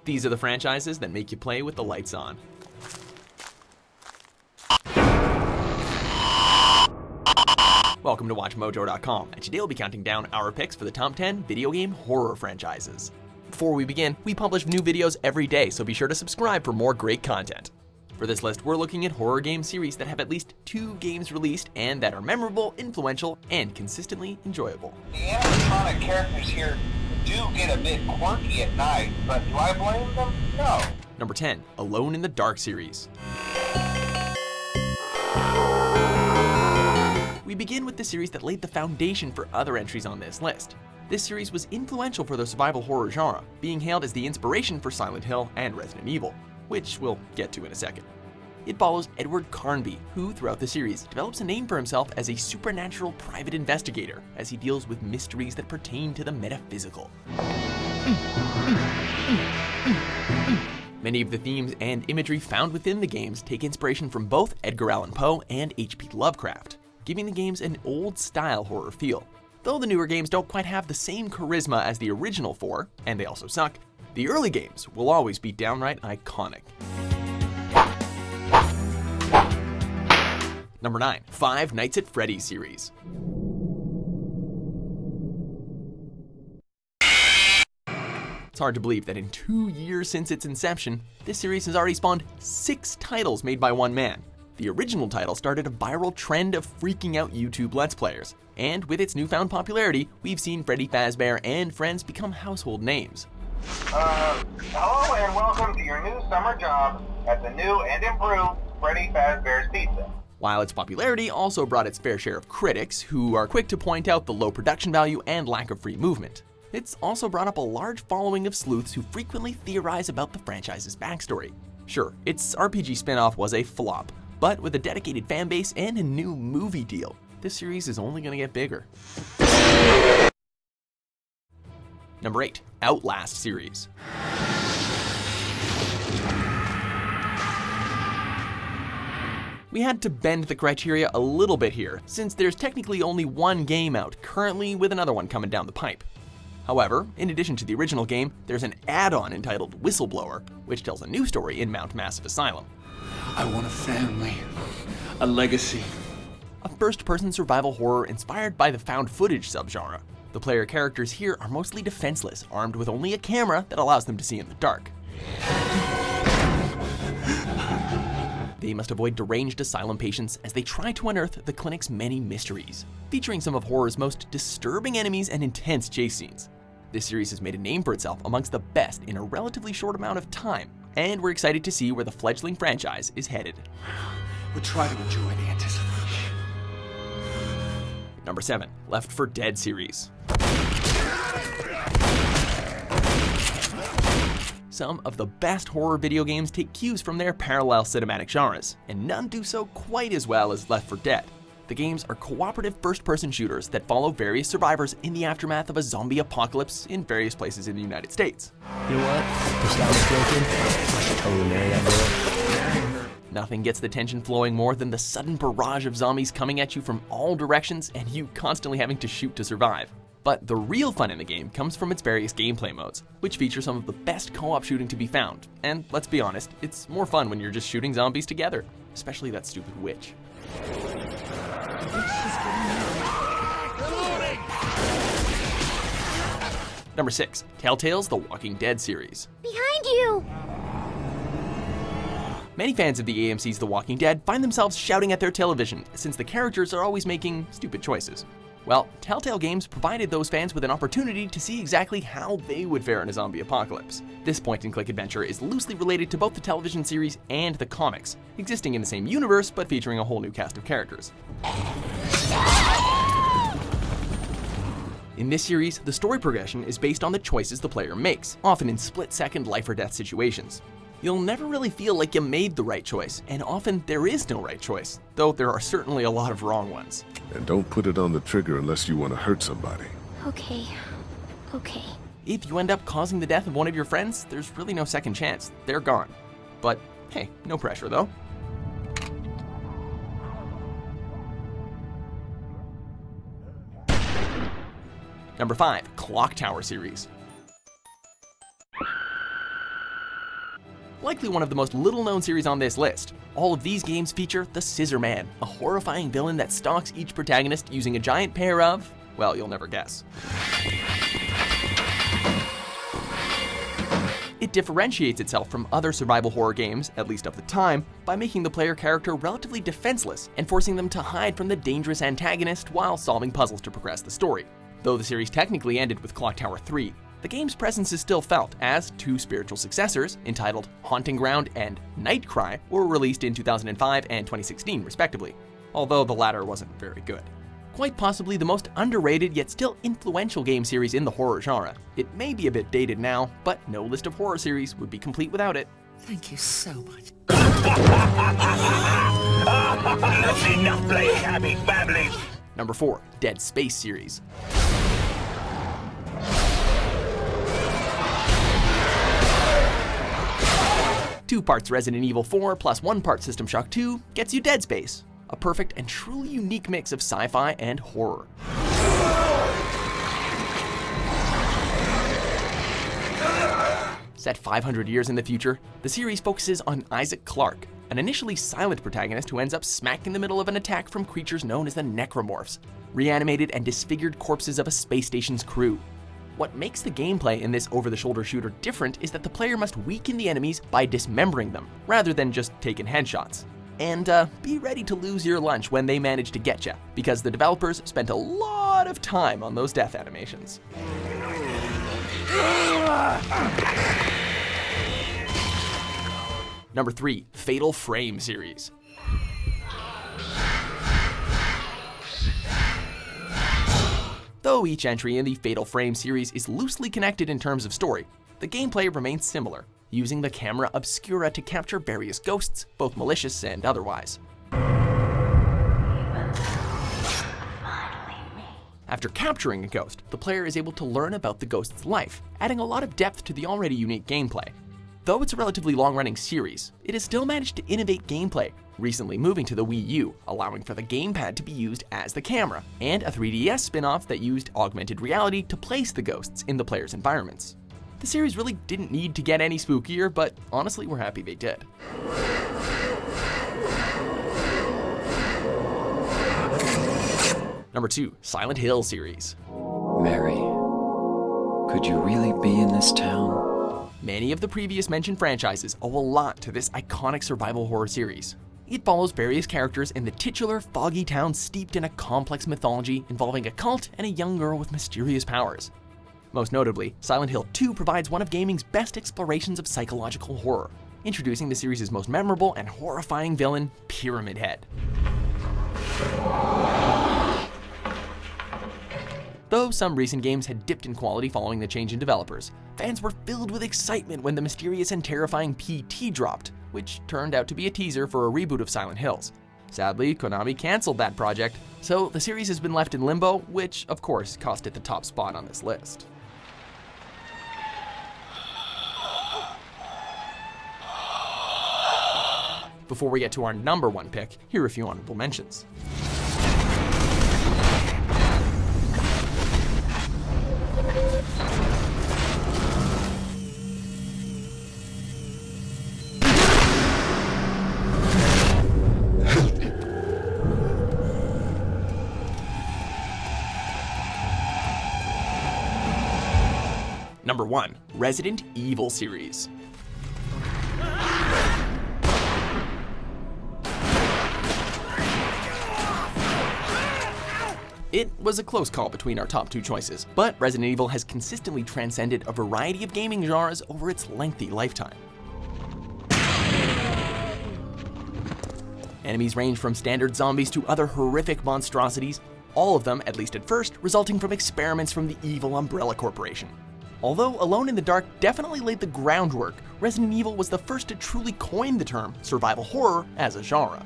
These are the franchises that make you play with the lights on. Welcome to WatchMojo.com, and today we'll be counting down our picks for the top 10 video game horror franchises. Before we begin, we publish new videos every day, so be sure to subscribe for more great content. For this list, we're looking at horror game series that have at least 2 games released and that are memorable, influential, and consistently enjoyable. The animatronic characters here do get a bit quirky at night, but do I blame them? No. Number 10, Alone in the Dark series. We begin with the series that laid the foundation for other entries on this list. This series was influential for the survival horror genre, being hailed as the inspiration for Silent Hill and Resident Evil, which we'll get to in a second. It follows Edward Carnby, who throughout the series develops a name for himself as a supernatural private investigator as he deals with mysteries that pertain to the metaphysical. Many of the themes and imagery found within the games take inspiration from both Edgar Allan Poe and H.P. Lovecraft, giving the games an old-style horror feel. Though the newer games don't quite have the same charisma as the original 4, and they also suck, the early games will always be downright iconic. Number 9, Five Nights at Freddy's series. It's hard to believe that in 2 years since its inception, this series has already spawned 6 titles made by one man. The original title started a viral trend of freaking out YouTube Let's Players, and with its newfound popularity, we've seen Freddy Fazbear and friends become household names. Hello and welcome to your new summer job at the new and improved Freddy Fazbear's Pizza. While its popularity also brought its fair share of critics, who are quick to point out the low production value and lack of free movement, it's also brought up a large following of sleuths who frequently theorize about the franchise's backstory. Sure, its RPG spin-off was a flop, but with a dedicated fanbase and a new movie deal, this series is only going to get bigger. Number 8, Outlast series. We had to bend the criteria a little bit here, since there's technically only one game out currently, with another one coming down the pipe. However, in addition to the original game, there's an add-on entitled Whistleblower, which tells a new story in Mount Massive Asylum. I want a family, a legacy. A first-person survival horror inspired by the found footage subgenre. The player characters here are mostly defenseless, armed with only a camera that allows them to see in the dark. They must avoid deranged asylum patients as they try to unearth the clinic's many mysteries, featuring some of horror's most disturbing enemies and intense chase scenes. This series has made a name for itself amongst the best in a relatively short amount of time, and we're excited to see where the fledgling franchise is headed. We'll try to enjoy the anticipation. Number 7, Left 4 Dead series. Some of the best horror video games take cues from their parallel cinematic genres, and none do so quite as well as Left 4 Dead. The games are cooperative first-person shooters that follow various survivors in the aftermath of a zombie apocalypse in various places in the United States. You know what? The sound is broken. I should totally marry that girl. Nothing gets the tension flowing more than the sudden barrage of zombies coming at you from all directions and you constantly having to shoot to survive. But the real fun in the game comes from its various gameplay modes, which feature some of the best co-op shooting to be found. And let's be honest, it's more fun when you're just shooting zombies together, especially that stupid witch. Number 6, Telltale's The Walking Dead series. Behind you! Many fans of the AMC's The Walking Dead find themselves shouting at their television since the characters are always making stupid choices. Well, Telltale Games provided those fans with an opportunity to see exactly how they would fare in a zombie apocalypse. This point-and-click adventure is loosely related to both the television series and the comics, existing in the same universe but featuring a whole new cast of characters. In this series, the story progression is based on the choices the player makes, often in split-second life-or-death situations. You'll never really feel like you made the right choice, and often there is no right choice, though there are certainly a lot of wrong ones. And don't put it on the trigger unless you want to hurt somebody. Okay. If you end up causing the death of one of your friends, there's really no second chance. They're gone. But hey, no pressure though. Number 5, Clock Tower series. Likely one of the most little-known series on this list. All of these games feature the Scissor Man, a horrifying villain that stalks each protagonist using a giant pair of, well, you'll never guess. It differentiates itself from other survival horror games, at least of the time, by making the player character relatively defenseless and forcing them to hide from the dangerous antagonist while solving puzzles to progress the story. Though the series technically ended with Clock Tower 3, the game's presence is still felt, as two spiritual successors, entitled Haunting Ground and Night Cry, were released in 2005 and 2016 respectively, although the latter wasn't very good. Quite possibly the most underrated yet still influential game series in the horror genre. It may be a bit dated now, but no list of horror series would be complete without it. Thank you so much. That's enough playing happy families. Number 4, Dead Space series. Two parts Resident Evil 4 plus 1 part System Shock 2 gets you Dead Space, a perfect and truly unique mix of sci-fi and horror. Set 500 years in the future, the series focuses on Isaac Clarke, an initially silent protagonist who ends up smack in the middle of an attack from creatures known as the Necromorphs, reanimated and disfigured corpses of a space station's crew. What makes the gameplay in this over-the-shoulder shooter different is that the player must weaken the enemies by dismembering them, rather than just taking headshots. And be ready to lose your lunch when they manage to get you, because the developers spent a lot of time on those death animations. Number 3, Fatal Frame series. Though each entry in the Fatal Frame series is loosely connected in terms of story, the gameplay remains similar, using the camera obscura to capture various ghosts, both malicious and otherwise. After capturing a ghost, the player is able to learn about the ghost's life, adding a lot of depth to the already unique gameplay. Though it's a relatively long-running series, it has still managed to innovate gameplay, recently moving to the Wii U, allowing for the gamepad to be used as the camera, and a 3DS spin-off that used augmented reality to place the ghosts in the player's environments. The series really didn't need to get any spookier, but honestly we're happy they did. Number 2, Silent Hill series. Mary, could you really be in this town? Many of the previous mentioned franchises owe a lot to this iconic survival horror series. It follows various characters in the titular, foggy town steeped in a complex mythology involving a cult and a young girl with mysterious powers. Most notably, Silent Hill 2 provides one of gaming's best explorations of psychological horror, introducing the series' most memorable and horrifying villain, Pyramid Head. Though some recent games had dipped in quality following the change in developers, fans were filled with excitement when the mysterious and terrifying PT dropped, which turned out to be a teaser for a reboot of Silent Hills. Sadly, Konami cancelled that project, so the series has been left in limbo, which of course cost it the top spot on this list. Before we get to our number 1 pick, here are a few honorable mentions. Number 1, Resident Evil series. It was a close call between our top 2 choices, but Resident Evil has consistently transcended a variety of gaming genres over its lengthy lifetime. Enemies range from standard zombies to other horrific monstrosities, all of them, at least at first, resulting from experiments from the evil Umbrella Corporation. Although Alone in the Dark definitely laid the groundwork, Resident Evil was the first to truly coin the term survival horror as a genre.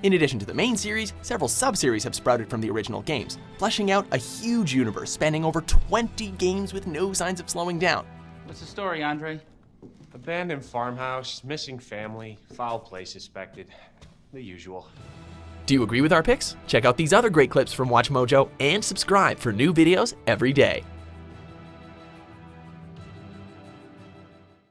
In addition to the main series, several sub-series have sprouted from the original games, fleshing out a huge universe spanning over 20 games with no signs of slowing down. What's the story, Andre? Abandoned farmhouse, missing family, foul play suspected. The usual. Do you agree with our picks? Check out these other great clips from WatchMojo and subscribe for new videos every day.